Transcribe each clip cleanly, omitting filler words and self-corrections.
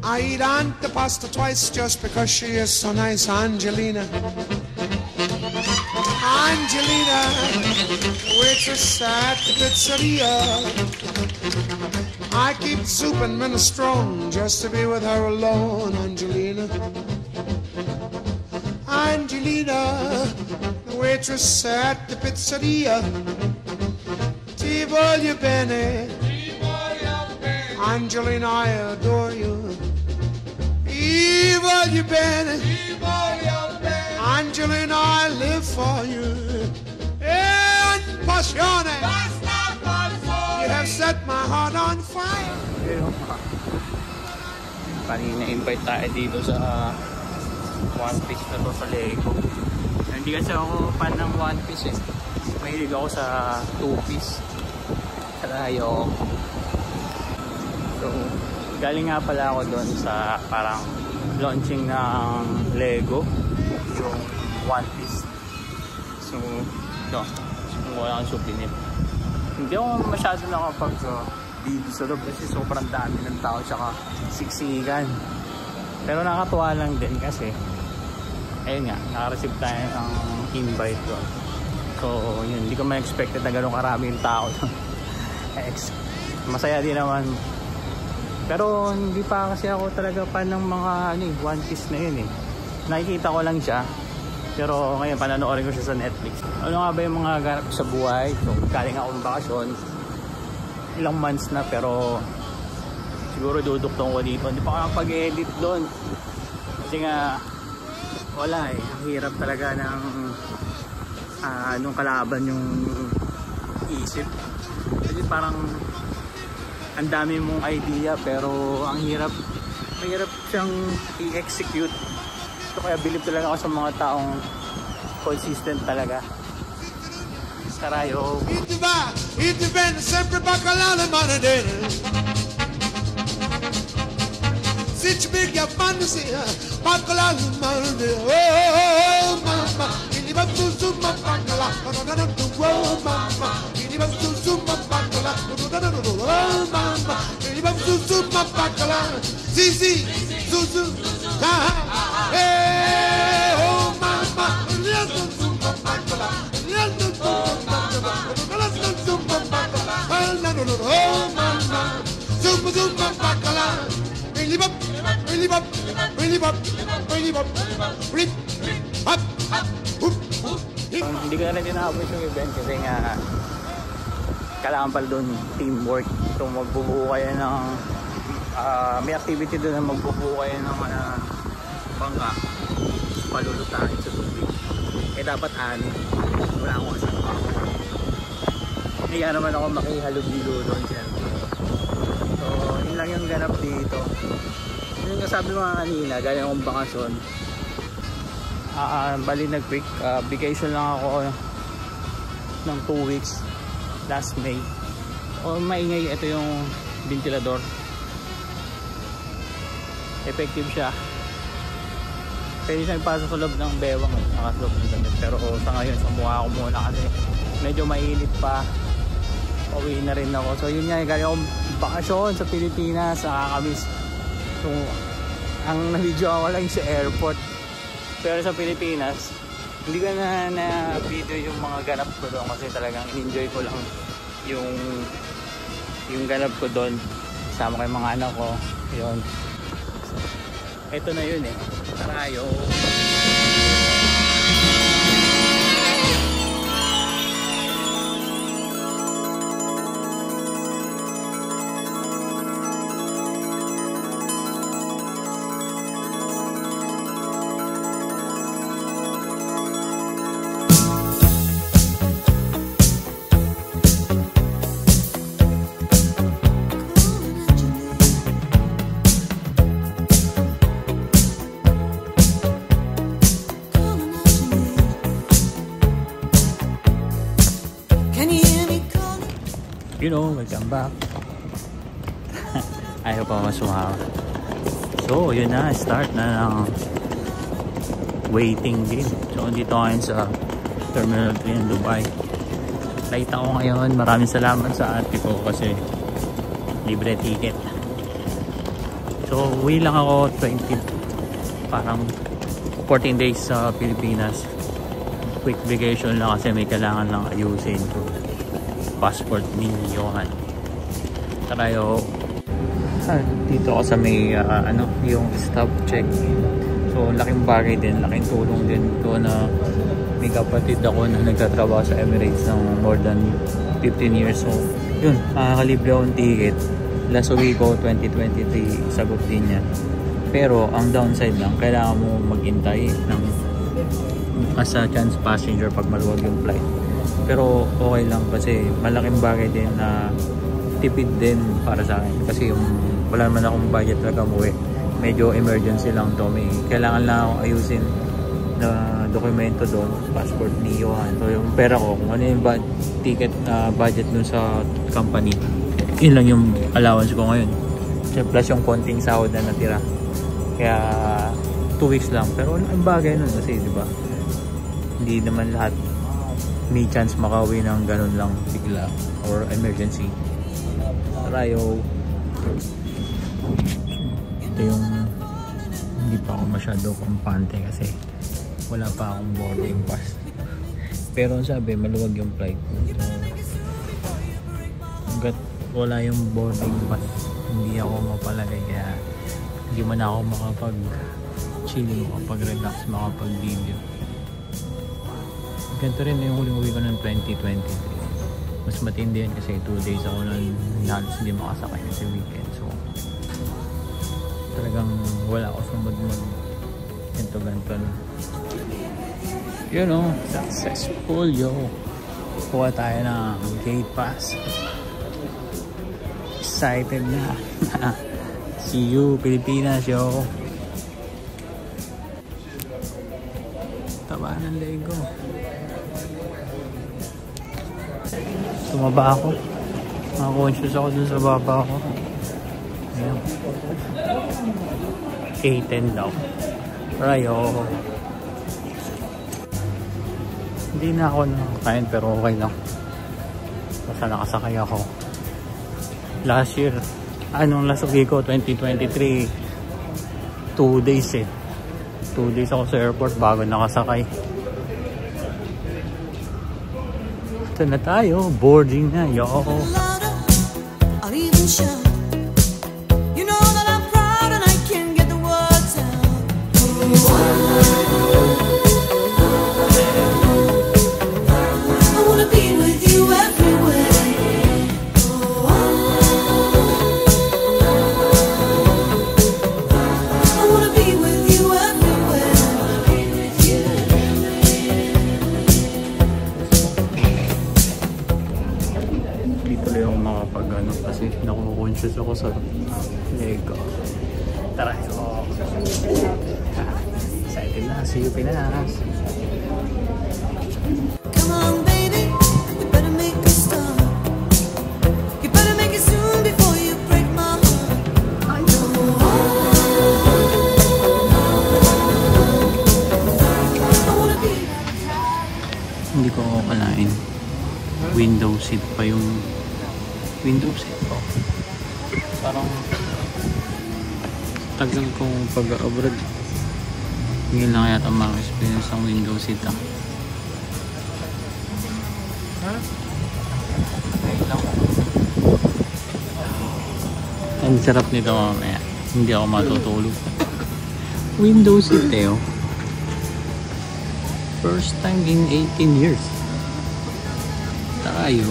I eat antipasta twice just because she is so nice, Angelina. Angelina, waitress at the pizzeria. I keep soup and minestrone just to be with her alone, Angelina. Angelina, waitress at the pizzeria. Ti voglio bene, Angelina, I adore you. Ti voglio bene, Angelina, I live for you. And passione, you have set my heart on fire. Na-invite tayo dito sa One Piece na to sa Lego. Hindi kasi ako fan ng One Piece eh. Mahilig ako sa Two Piece. Kalayo. So, galing nga pala ako doon sa parang launching ng Lego. Yung One Piece. So, ito. Wala akong souvenir. Hindi ako masyado nakapag dito sa loob kasi sobrang dami ng tao tsaka siksikan. Pero nakatuwa lang din kasi ayun nga, naka-receive tayo ng invite ko. So yun, hindi ko ma-expected na gano'ng karami yung tao. Masaya din naman. Pero hindi pa kasi ako talaga fan ng mga One Piece na yun eh. Nakikita ko lang siya. Pero ngayon pananoorin ko siya sa Netflix. Ano nga ba yung mga ganap sa buhay? So galing akong bakasyon. Ilang months na pero siguro duduktong ko dito. Hindi pa makapag-edit doon. Kasi nga wala eh. Ang hirap talaga ng anong kalaban yung isip. Kasi parang ang dami mong idea pero ang hirap siyang i-execute. So kaya bilib talaga ako sa mga taong consistent talaga. Sarayo. Iti ben sempre baccalà le manadere. Se ci becchi a fantasia, baccalà le manadere. Oh mamma, il va su su ma baccalà, oh mamma, il va su su ma baccalà, oh mamma, il va su su ma baccalà. Sì sì, su su, oh mamma, il va su su ma baccalà. Oh mama, zumba zumba bacala, really bop, really bop, really bop, really bop, rip, up, up, hindi ko na rin tinapos yung event kasi nga kailangan pala doon teamwork. So magbubuo kayo ng may activity doon na magbubuo kayo ng bangka palulutahin sa tubig. Eh dapat ani, wala akong kasama. Kaya naman ako makihalubilo doon siya. So yun lang yung ganap dito. Yung kasabi mo kanina, galing akong bakasyon. Bali nag-quick vacation lang ako ng 2 weeks last May. O maingay, ito yung ventilador. Effective siya. Pwede siyang ipasok sa loob ng bewang, nakasloob ng damit. Pero sa ngayon, sa mukha ko muna kasi medyo mainit pa. Pauwi na rin ako. So yun nga, galing akong bakasyon sa Pilipinas, sa Kakamis. So ang na-video ako lang sa airport. Pero sa Pilipinas, hindi ko na video yung mga ganap ko doon kasi talagang enjoy ko lang yung ganap ko doon. Sama ko yung mga anak ko. Yun. So, ito na yun eh. Sarayo. You know, welcome back. Ayaw pa masuha. So, yun na. Start na ng waiting game. So, dito ngayon sa Terminal 3 in Dubai. Late ako ngayon. Maraming salamat sa ate ko kasi libre ticket. So uwi lang ako 20, parang 14 days sa Pilipinas. Quick vacation lang kasi may kailangan lang ayusin. Passport ni Johan. Tayo dito ako sa may yung stop check. So laking bagay din, laking tulong din ko na may kapatid ako na nagtatrabaho sa Emirates ng more than 15 years. So yun, makakalibre akong ticket. Last week ko 2023 sagot din niya. Pero ang downside lang, kailangan mo maghintay ng as a chance passenger pag maluwag yung flight. Pero okay lang kasi malaking bagay din na tipid din para sa akin kasi yung wala naman akong budget talaga umuwi, medyo emergency lang to, may kailangan lang akong ayusin na dokumento doon, passport ni Johan. So yung pera ko, kung ano yung ticket budget dun sa company, yun lang yung allowance ko ngayon, plus yung konting sahod na natira, kaya 2 weeks lang. Pero ang bagay nun kasi diba, hindi naman lahat may chance makauwi ng ganun lang bigla or emergency. Tayo ito yung hindi pa ako masyado kampante kasi wala pa akong boarding pass, pero sabi maluwag yung flight. So hanggat wala yung boarding pass hindi ako mapalagay, kaya hindi man ako makapag chill, makapag relax, makapag video. Ganito rin yung huling uwi ko ng 2023. Mas matindi yan kasi 2 days ako halos hindi makasakay kasi weekend. So talagang wala ako sa mag ganto yun o, successful yo. Kuha tayo ng gate pass. Excited na. See you Pilipinas yo. Taba ng Lego. Sumaba ako. Conscious ako dun sa baba ko. Ayan. A10 daw. Rayo. Hindi na ako nakakain pero okay lang. Basta nakasakay ako. Last year, last week ko 2023, 2 days 2 days ako sa airport bago nakasakay. Ito na tayo, boarding na yo. Kasi naku-conscious ako sa Lego. Tara, excited na. See you Pinas. Come on baby, we better make a start. You better make it soon before you break my heart. I wanna be. Hindi ko akalain window seat pa yung window seat ko. Parang tagal kong pag-abroad, hindi lang yata maka-experience ang window seat Ang sarap nito mamaya, hindi ako matutulog. Window seat first time in 18 years. Tayo.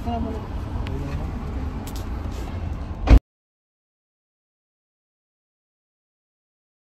Dito na muna.